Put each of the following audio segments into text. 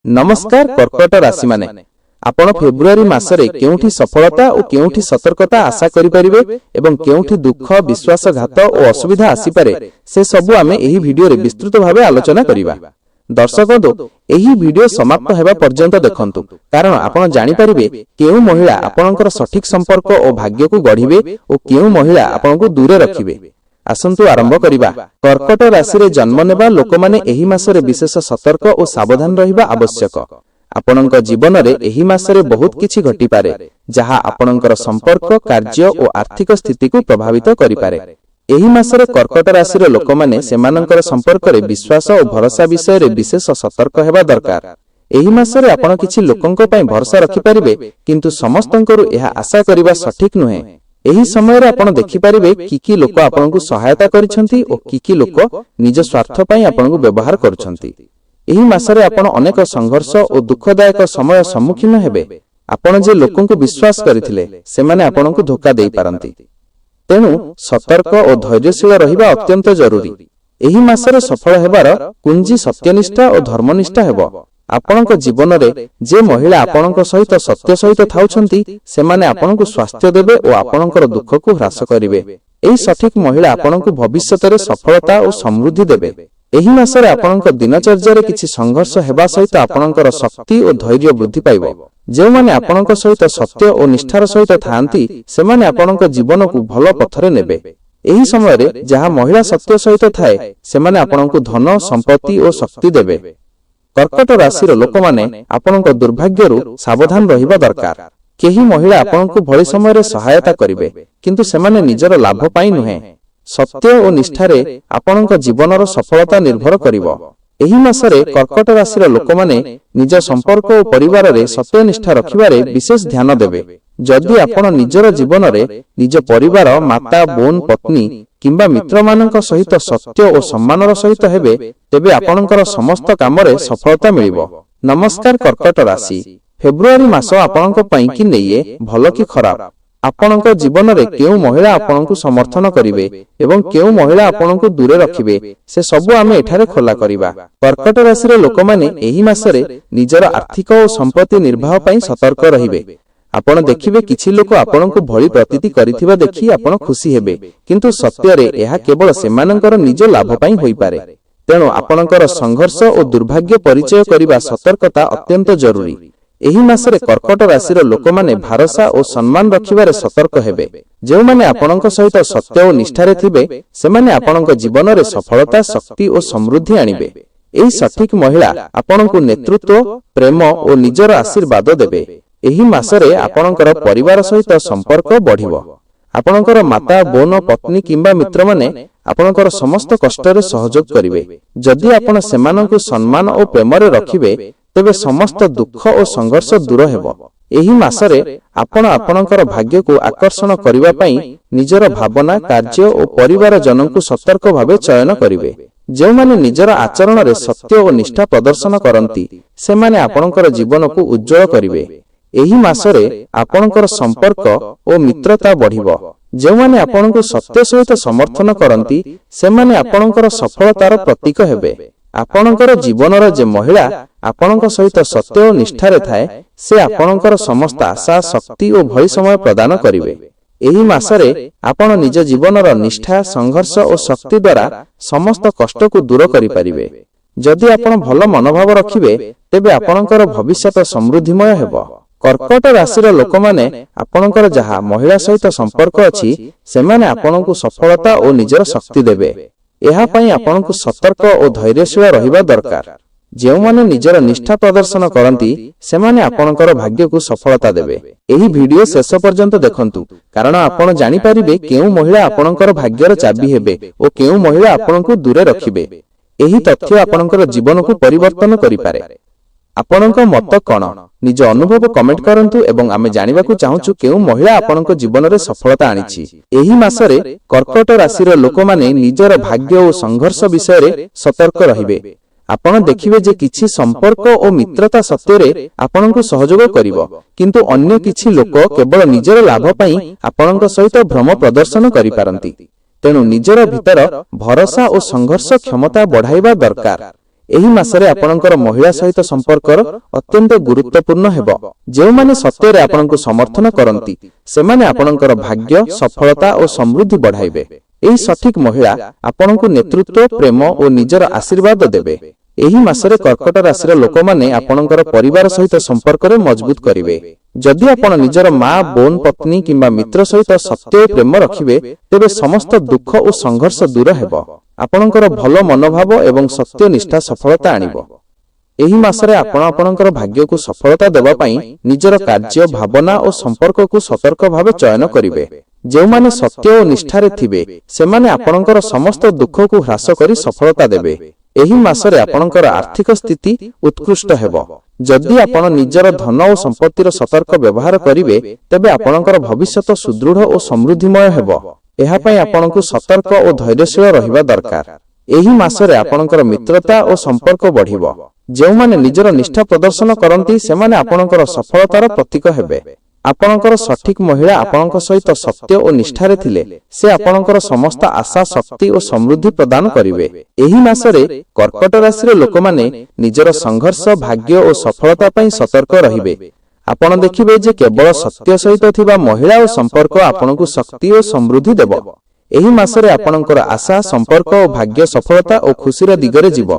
नमस्कार कर्कट राशि माने आपण फेब्रुआरी मासरे केउठी सफलता और केउठी सतर्कता आशा करि परिबे एवं केउठी दुख विश्वासघात और असुविधा आसी पारे से सबु आमे एही वीडियो रे विस्तृत भाबे आलोचना करिबा। दर्शकबंधु एही वीडियो समाप्त हेबा पर्यंत देखंतु कारण आपण जानि परिबे केउ महिला आपनकर सठिक संपर्क और भाग्य को गढिबे और केउ महिला आपनको दूरे रखिबे। आसंतु आरंभ करिबा। कर्कट राशि रे जन्म नेबा लोक माने एही मासरे विशेष सतर्क और सावधान रहिबा आवश्यक। आपनक जीवन रे एही मासरे बहुत किछि घटी पारे जहा आपनकर संपर्क कार्य और आर्थिक स्थिति को प्रभावित करि पारे। एही मासरे कर्कट राशि रे लोक माने सेमानकर संपर्क रे विश्वास और भरोसा विषय रे विशेष सतर्क हेबा दरकार। एही मासरे आपण किछि लोकंक पय भरोसा रखि परिबे किंतु समस्तंकरु एहा आशा करिबा सठिक नुहे। एही समय रे आपण देखि परिबे कि लोक आपनकु सहायता करिसंती और कि लोक निज स्वार्थ पय आपनकु व्यवहार करूछंती। एही मासरे आपण अनेक संघर्ष और दुखदायक समय सम्मुखीन हेबे। आपण जे लोकंकु विश्वास करिथिले सेमाने आपनकु धोखा देई पारंती। तेनु सतर्क और धैर्यशील रहिबा अत्यंत जरूरी। एही मासरे सफल हेबार कुंजी सत्यनिष्ठा और धर्मनिष्ठा हेबो। आपनक जीवन रे जे महिला आपनक सहित सत्य सहित थाउछंती सेमाने आपनकु स्वास्थ्य देबे और आपनकर दुख को ह्रास करिवे। एही सठिक महिला आपनकु भविष्यत रे सफलता और समृद्धि देबे। एही मासरे आपनक दिनचर्या रे किछि संघर्ष हेबा सहित आपनकर शक्ति और धैर्य वृद्धि पाइबो। जे माने आपनक सहित सत्य और निष्ठार सहित थांती सेमाने आपनक जीवन को भलो पथरे नेबे। एही समय रे जहा महिला सत्य सहित थाए सेमाने आपनकु धन संपत्ति और शक्ति देबे। कर्कट राशि रो लोक माने आपनक दुर्भाग्य रु सावधान रहिबा दरकार। केही महिला आपनकु भली समय रे सहायता करिवे किंतु सेमाने निजर लाभ पाई नुहे। सत्य और निष्ठारे आपनक जीवनर सफलता निर्भर करिवो। एही मासरे कर्कट राशि रो लोक माने निज संपर्क और परिवार रे सत्य निष्ठा रखिबारे विशेष ध्यान देबे। जदि आपण निजर जीवन रे निज परिवार माता बोन पत्नी किंबा मित्र मानक सहित सत्य और सम्मानर सहित हेबे तेबे आपणकर समस्त काम रे सफलता मिलिबो। नमस्कार कर्कट राशि फेब्रुआरी मास आपणक पई कि नैये भलो कि खराब आपणक जीवन रे केउ महिला आपणकु समर्थन करिवे एवं केउ महिला आपणकु दूरे रखिबे से सब आमे एठारे खोला करिबा। कर्कट राशि रे लोक माने एही मासरे निजर आर्थिक और संपत्ति निर्वाह पई सतर्क रहिबे। आपण देखिबे किछि लोक आपणकु भली प्रतीति करिथिबा देखि आपण खुशी हेबे किंतु सत्य रे एहा केवल सेमानंकर निज लाभ पई होई पारे। तेणु आपणकर संघर्ष और दुर्भाग्य परिचय करिबा सतर्कता अत्यंत जरूरी। एही मासरे कर्कट राशि रो लोक माने भरोसा और सम्मान रखिबारे सतर्क हेबे। जे माने आपणक सहित सत्य और निष्ठारे थिबे सेमाने आपणक जीवन रे सफलता शक्ति और समृद्धि आनिबे। एही सठिक महिला आपणकु नेतृत्व प्रेम और निजर आशीर्वाद देबे। एही मासरे आपणकर परिवार सहित संपर्क बढ़िबो। आपणकर माता बोन पत्नी किंबा मित्र माने आपणकर समस्त कष्ट रे सहयोग करिवे। जदि आपण सेमानकु सम्मान और प्रेम रे रखिबे तेबे समस्त दुख और संघर्ष दूर हेबो। एही मासरे आपण आपणकर भाग्य को आकर्षण करिवा पई निजर भावना कार्य और परिवार जनंकु सतर्क भाबे चयन करिवे। जे माने निजर आचरण रे सत्य और निष्ठा प्रदर्शन करंती सेमाने आपणकर जीवन को उज्जवल करिवे। एही मासरे आपणकर संपर्क और मित्रता बढ़िबो। जे माने आपणको सत्य सहित समर्थन करंती सेमाने आपणकर सफलतार प्रतीक हेबे। आपणकर जीवनर जे महिला आपणक सहित सत्य और निष्ठारे थाए से आपणकर समस्त आशा शक्ति और भली समय प्रदान करिवे। एही मासरे आपण निज जीवनर निष्ठा संघर्ष और शक्ति द्वारा समस्त कष्ट को दूर करि परिबे। जदि आपण भलो मनोभाव रखिबे तेबे आपणकर भविष्यत समृद्धिमय हेबो। कर्कट राशि रो लोक माने आपणकर जहा महिला सहित संपर्क अछि सेमाने आपणकु सफलता और निजर शक्ति देबे। एहा पई आपणकु सतर्क और धैर्यशील रहिबा दरकार। जे माने निजर निष्ठा प्रदर्शन करंती सेमाने आपणकर भाग्य को सफलता देबे। एही वीडियो शेष पर्यंत देखंतु कारण आपण जानि परिबे केउ महिला आपणकर भाग्यर चाबी हेबे और केउ महिला आपणकु दूरे रखिबे। एही तथ्य आपणकर जीवन को परिवर्तन करि पारे। आपणक मत कोन निज अनुभव कमेंट करंतु एवं आमे जानिबा को चाहूछु केउ महिला आपणक जीवन रे सफलता आनिछि। एही मासरे कर्कट राशि रो लोक माने निजर भाग्य और संघर्ष विषय रे सतर्क रहिबे। आपण देखिबे जे किछि संपर्क और मित्रता सत्य रे आपणको सहयोग करिवो किंतु अन्य किछि लोक केवल निजर लाभ पई आपणक सहित भ्रम प्रदर्शन करि पारंती। तेनु निजर भीतर भरोसा और संघर्ष क्षमता बढ़ाइबा दरकार। ଏହି ମାସରେ ଆପଣଙ୍କର ମହିଳା ସହିତ ସମ୍ପର୍କର ଅତ୍ୟନ୍ତ ଗୁରୁତ୍ୱପୂର୍ଣ୍ଣ ହେବ। ଯେଉଁମାନେ ସତ୍ୟରେ ଆପଣଙ୍କୁ ସମର୍ଥନ କରନ୍ତି ସେମାନେ ଆପଣଙ୍କର ଭାଗ୍ୟ, ସଫଳତା ଓ ସମୃଦ୍ଧି ବଢ଼ାଇବେ। ଏହି ସଠିକ ମହିଳା ଆପଣଙ୍କୁ ନେତୃତ୍ୱ, ପ୍ରେମ ଓ ନିଜର ଆଶୀର୍ବାଦ ଦେବେ। ଏହି ମାସରେ କର୍କଟ ରାଶିର ଲୋକମାନେ ଆପଣଙ୍କର ପରିବାର ସହିତ ସମ୍ପର୍କରେ ମଜବୁତ କରିବେ। ଯଦି ଆପଣ ନିଜର ମା, ବୋନ, ପତ୍ନୀ କିମ୍ବା ମିତ୍ର ସହିତ ସତ୍ୟ ଓ ପ୍ରେମ ରଖିବେ ତେବେ ସମସ୍ତ ଦୁଃଖ ଓ ସଂଘର୍ଷ ଦୂର ହେବ। ଆପଣଙ୍କର ଭଲ ମନୋଭାବ ଏବଂ ସତ୍ୟନିଷ୍ଠା ସଫଳତା ଆଣିବ। ଏହି ମାସରେ ଆପଣ ଆପଣଙ୍କର ଭାଗ୍ୟକୁ ସଫଳତା ଦେବା ପାଇଁ ନିଜର କାର୍ଯ୍ୟ, ଭାବନା ଓ ସମ୍ପର୍କକୁ ସତର୍କ ଭାବେ ଚୟନ କରିବେ। ଯେଉଁମାନେ ସତ୍ୟ ଓ ନିଷ୍ଠାରେ ଥିବେ ସେମାନେ ଆପଣଙ୍କର ସମସ୍ତ ଦୁଃଖକୁ ହ୍ରାସ କରି ସଫଳତା ଦେବେ। ଏହି ମାସରେ ଆପଣଙ୍କର ଆର୍ଥିକ ସ୍ଥିତି ଉତ୍କୃଷ୍ଟ ହେବ। ଯଦି ଆପଣ ନିଜର ଧନ ଓ ସମ୍ପତ୍ତିର ସତର୍କ ବ୍ୟବହାର କରିବେ ତେବେ ଆପଣଙ୍କର ଭବିଷ୍ୟତ ସୁଦୃଢ଼ ଓ ସମୃଦ୍ଧିମୟ ହେବ। ଏହା ପାଇଁ ଆପଣଙ୍କୁ ସତର୍କ ଓ ଧୈର୍ଯ୍ୟଶୀଳ ରହିବା ଦରକାର। ଏହି ମାସରେ ଆପଣଙ୍କର ମିତ୍ରତା ଓ ସମ୍ପର୍କ ବଢ଼ିବ। ଯେଉଁମାନେ ନିଜର ନିଷ୍ଠା ପ୍ରଦର୍ଶନ କରନ୍ତି ସେମାନେ ଆପଣଙ୍କର ସଫଳତାର ପ୍ରତୀକ ହେବେ। ଆପଣଙ୍କର ସଠିକ ମହିଳା ଆପଣଙ୍କ ସହିତ ସତ୍ୟ ଓ ନିଷ୍ଠାରେ ଥିଲେ ସେ ଆପଣଙ୍କର ସମସ୍ତ ଆଶା, ଶକ୍ତି ଓ ସମୃଦ୍ଧି ପ୍ରଦାନ କରିବେ। ଏହି ମାସରେ କର୍କଟ ରାଶିର ଲୋକମାନେ ନିଜର ସଂଘର୍ଷ, ଭାଗ୍ୟ ଓ ସଫଳତା ପାଇଁ ସତର୍କ ରହିବେ। ଆପଣ ଦେଖିବେ ଯେ କେବଳ ସତ୍ୟ ସହିତ ଥିବା ମହିଳା ଓ ସମ୍ପର୍କ ଆପଣଙ୍କୁ ଶକ୍ତି ଓ ସମୃଦ୍ଧି ଦେବ। ଏହି ମାସରେ ଆପଣଙ୍କର ଆଶା, ସମ୍ପର୍କ ଓ ଭାଗ୍ୟ ସଫଳତା ଓ ଖୁସିର ଦିଗରେ ଯିବ।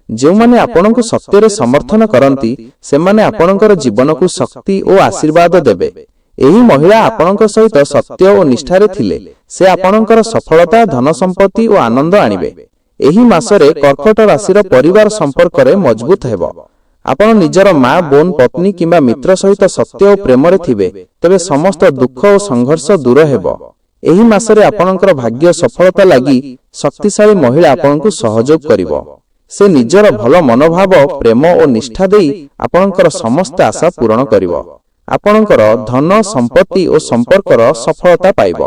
ଯେଉଁମାନେ ଆପଣଙ୍କୁ ସତ୍ୟରେ ସମର୍ଥନ କରନ୍ତି ସେମାନେ ଆପଣଙ୍କର ଜୀବନକୁ ଶକ୍ତି ଓ ଆଶୀର୍ବାଦ ଦେବେ। ଏହି ମହିଳା ଆପଣଙ୍କ ସହିତ ସତ୍ୟ ଓ ନିଷ୍ଠାରେ ଥିଲେ ସେ ଆପଣଙ୍କର ସଫଳତା, ଧନ ସମ୍ପତ୍ତି ଓ ଆନନ୍ଦ ଆଣିବେ। ଏହି ମାସରେ କର୍କଟ ରାଶିର ପରିବାର ସମ୍ପର୍କରେ ମଜବୁତ ହେବ। ଆପଣ ନିଜର ମା, ବୋନ, ପତ୍ନୀ କିମ୍ବା ମିତ୍ର ସହିତ ସତ୍ୟ ଓ ପ୍ରେମରେ ଥିବେ ତେବେ ସମସ୍ତ ଦୁଃଖ ଓ ସଂଘର୍ଷ ଦୂର ହେବ। ଏହି ମାସରେ ଆପଣଙ୍କର ଭାଗ୍ୟ ସଫଳତା ଲାଗି ଶକ୍ତିଶାଳୀ ମହିଳା ଆପଣଙ୍କୁ ସହଯୋଗ କରିବ। ସେ ନିଜର ଭଲ ମନୋଭାବ, ପ୍ରେମ ଓ ନିଷ୍ଠା ଦେଇ ଆପଣଙ୍କର ସମସ୍ତ ଆଶା ପୂରଣ କରିବ। ଆପଣଙ୍କର ଧନ, ସମ୍ପତ୍ତି ଓ ସମ୍ପର୍କର ସଫଳତା ପାଇବ।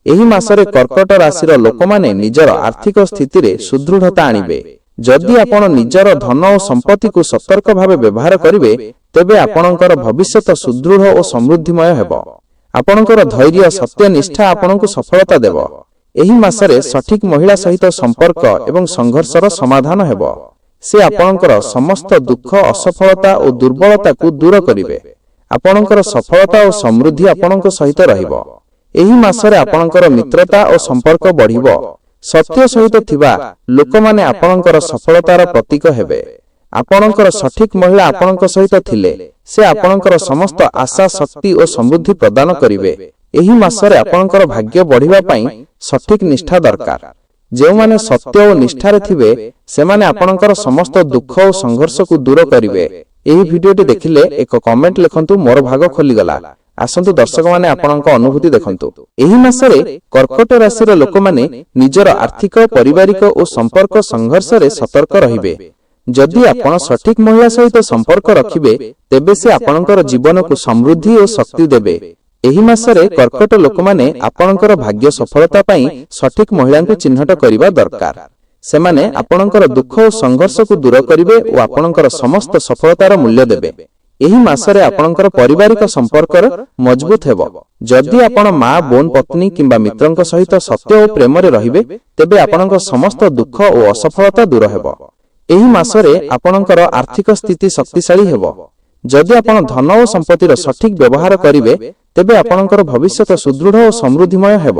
ଏହି ମାସରେ କର୍କଟ ରାଶିର ଲୋକମାନେ ନିଜର ଆର୍ଥିକ ସ୍ଥିତିରେ ସୁଦୃଢ଼ତା ଆଣିବେ। ଯଦି ଆପଣ ନିଜର ଧନ ଓ ସମ୍ପତ୍ତିକୁ ସତର୍କ ଭାବେ ବ୍ୟବହାର କରିବେ ତେବେ ଆପଣଙ୍କର ଭବିଷ୍ୟତ ସୁଦୃଢ଼ ଓ ସମୃଦ୍ଧିମୟ ହେବ। ଆପଣଙ୍କର ଧୈର୍ଯ୍ୟ, ସତ୍ୟନିଷ୍ଠା ଆପଣଙ୍କୁ ସଫଳତା ଦେବ। ଏହି ମାସରେ ସଠିକ ମହିଳା ସହିତ ସମ୍ପର୍କ ଏବଂ ସଂଘର୍ଷର ସମାଧାନ ହେବ। ସେ ଆପଣଙ୍କର ସମସ୍ତ ଦୁଃଖ, ଅସଫଳତା ଓ ଦୁର୍ବଳତାକୁ ଦୂର କରିବେ। ଆପଣଙ୍କର ସଫଳତା ଓ ସମୃଦ୍ଧି ଆପଣଙ୍କ ସହିତ ରହିବ। ଏହି ମାସରେ ଆପଣଙ୍କର ମିତ୍ରତା ଓ ସମ୍ପର୍କ ବଢ଼ିବ। ସତ୍ୟ ସହିତ ଥିବା ଲୋକମାନେ ଆପଣଙ୍କର ସଫଳତାର ପ୍ରତୀକ ହେବେ। ଆପଣଙ୍କର ସଠିକ ମହିଳା ଆପଣଙ୍କ ସହିତ ଥିଲେ ସେ ଆପଣଙ୍କର ସମସ୍ତ ଆଶା, ଶକ୍ତି ଓ ସମୃଦ୍ଧି ପ୍ରଦାନ କରିବେ। ଏହି ମାସରେ ଆପଣଙ୍କର ଭାଗ୍ୟ ବଢ଼ିବା ପାଇଁ ସଠିକ ନିଷ୍ଠା ଦରକାର। ଯେଉଁମାନେ ସତ୍ୟ ଓ ନିଷ୍ଠାରେ ଥିବେ ସେମାନେ ଆପଣଙ୍କର ସମସ୍ତ ଦୁଃଖ ଓ ସଂଘର୍ଷକୁ ଦୂର କରିବେ। ଏହି ଭିଡିଓଟି ଦେଖିଲେ ଏକ କମେଣ୍ଟ ଲେଖନ୍ତୁ, ମୋର ଭାଗ ଖୋଲିଗଲା। ଆସନ୍ତୁ ଦର୍ଶକମାନେ ଆପଣଙ୍କ ଅନୁଭୂତି ଦେଖନ୍ତୁ। ଏହି ମାସରେ କର୍କଟ ରାଶିର ଲୋକମାନେ ନିଜର ଆର୍ଥିକ, ପାରିବାରିକ ଓ ସମ୍ପର୍କ ସଂଘର୍ଷରେ ସତର୍କ ରହିବେ। ଯଦି ଆପଣ ସଠିକ ମହିଳା ସହିତ ସମ୍ପର୍କ ରଖିବେ ତେବେ ସେ ଆପଣଙ୍କର ଜୀବନକୁ ସମୃଦ୍ଧି ଓ ଶକ୍ତି ଦେବେ। ଏହି ମାସରେ କର୍କଟ ଲୋକମାନେ ଆପଣଙ୍କର ଭାଗ୍ୟ ସଫଳତା ପାଇଁ ସଠିକ ମହିଳାଙ୍କୁ ଚିହ୍ନଟ କରିବା ଦରକାର। ସେମାନେ ଆପଣଙ୍କର ଦୁଃଖ ଓ ସଂଘର୍ଷକୁ ଦୂର କରିବେ ଓ ଆପଣଙ୍କର ସମସ୍ତ ସଫଳତାର ମୂଲ୍ୟ ଦେବେ। ଏହି ମାସରେ ଆପଣଙ୍କର ପାରିବାରିକ ସମ୍ପର୍କର ମଜବୁତ ହେବ। ଯଦି ଆପଣ ମା, ବୋନ, ପତ୍ନୀ କିମ୍ବା ମିତ୍ରଙ୍କ ସହିତ ସତ୍ୟ ଓ ପ୍ରେମରେ ରହିବେ ତେବେ ଆପଣଙ୍କ ସମସ୍ତ ଦୁଃଖ ଓ ଅସଫଳତା ଦୂର ହେବ। ଏହି ମାସରେ ଆପଣଙ୍କର ଆର୍ଥିକ ସ୍ଥିତି ଶକ୍ତିଶାଳୀ ହେବ। ଯଦି ଆପଣ ଧନ ଓ ସମ୍ପତ୍ତିର ସଠିକ ବ୍ୟବହାର କରିବେ ତେବେ ଆପଣଙ୍କର ଭବିଷ୍ୟତ ସୁଦୃଢ଼ ଓ ସମୃଦ୍ଧିମୟ ହେବ।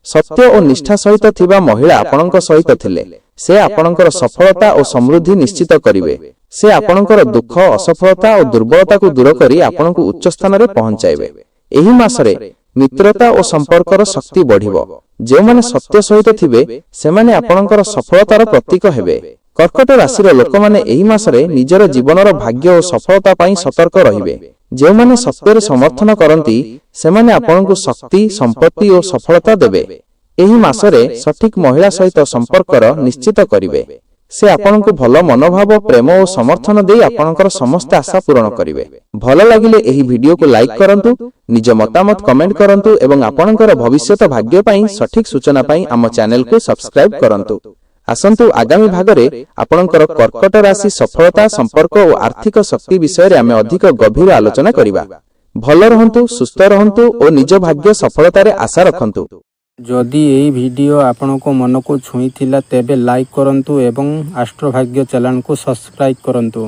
ସତ୍ୟ ଓ ନିଷ୍ଠା ସହିତ ଥିବା ମହିଳା ଆପଣଙ୍କ ସହିତ ଥିଲେ ସେ ଆପଣଙ୍କର ସଫଳତା ଓ ସମୃଦ୍ଧି ନିଶ୍ଚିତ କରିବେ। ସେ ଆପଣଙ୍କର ଦୁଃଖ, ଅସଫଳତା ଓ ଦୁର୍ବଳତାକୁ ଦୂର କରି ଆପଣଙ୍କୁ ଉଚ୍ଚ ସ୍ଥାନରେ ପହଞ୍ଚାଇବେ। ଏହି ମାସରେ ମିତ୍ରତା ଓ ସମ୍ପର୍କର ଶକ୍ତି ବଢ଼ିବ। ଯେଉଁମାନେ ସତ୍ୟ ସହିତ ଥିବେ ସେମାନେ ଆପଣଙ୍କର ସଫଳତାର ପ୍ରତୀକ ହେବେ। କର୍କଟ ରାଶିର ଲୋକମାନେ ଏହି ମାସରେ ନିଜର ଜୀବନର ଭାଗ୍ୟ ଓ ସଫଳତା ପାଇଁ ସତର୍କ ରହିବେ। ଯେଉଁମାନେ ସତ୍ୟରେ ସମର୍ଥନ କରନ୍ତି ସେମାନେ ଆପଣଙ୍କୁ ଶକ୍ତି, ସମ୍ପତ୍ତି ଓ ସଫଳତା ଦେବେ। ଏହି ମାସରେ ସଠିକ ମହିଳା ସହିତ ସମ୍ପର୍କର ନିଶ୍ଚିତ କରିବେ। ସେ ଆପଣଙ୍କୁ ଭଲ ମନୋଭାବ, ପ୍ରେମ ଓ ସମର୍ଥନ ଦେଇ ଆପଣଙ୍କର ସମସ୍ତ ଆଶା ପୂରଣ କରିବେ। ଭଲ ଲାଗିଲେ ଏହି ଭିଡିଓକୁ ଲାଇକ୍ କରନ୍ତୁ, ନିଜ ମତାମତ କମେଣ୍ଟ କରନ୍ତୁ ଏବଂ ଆପଣଙ୍କର ଭବିଷ୍ୟତ ଭାଗ୍ୟ ପାଇଁ ସଠିକ ସୂଚନା ପାଇଁ ଆମ ଚ୍ୟାନେଲକୁ ସବସ୍କ୍ରାଇବ କରନ୍ତୁ। ଆସନ୍ତୁ ଆଗାମୀ ଭାଗରେ ଆପଣଙ୍କର କର୍କଟ ରାଶି ସଫଳତା, ସମ୍ପର୍କ ଓ ଆର୍ଥିକ ଶକ୍ତି ବିଷୟରେ ଆମେ ଅଧିକ ଗଭୀର ଆଲୋଚନା କରିବା। ଭଲ ରହନ୍ତୁ, ସୁସ୍ଥ ରହନ୍ତୁ ଓ ନିଜ ଭାଗ୍ୟ ସଫଳତାରେ ଆଶା ରଖନ୍ତୁ। जदि यही वीडियो आपणक मन को छुईथिला तेबे लाइक करंतु एवं आस्ट्रोभाग्य चैनल को सब्सक्राइब करंतु।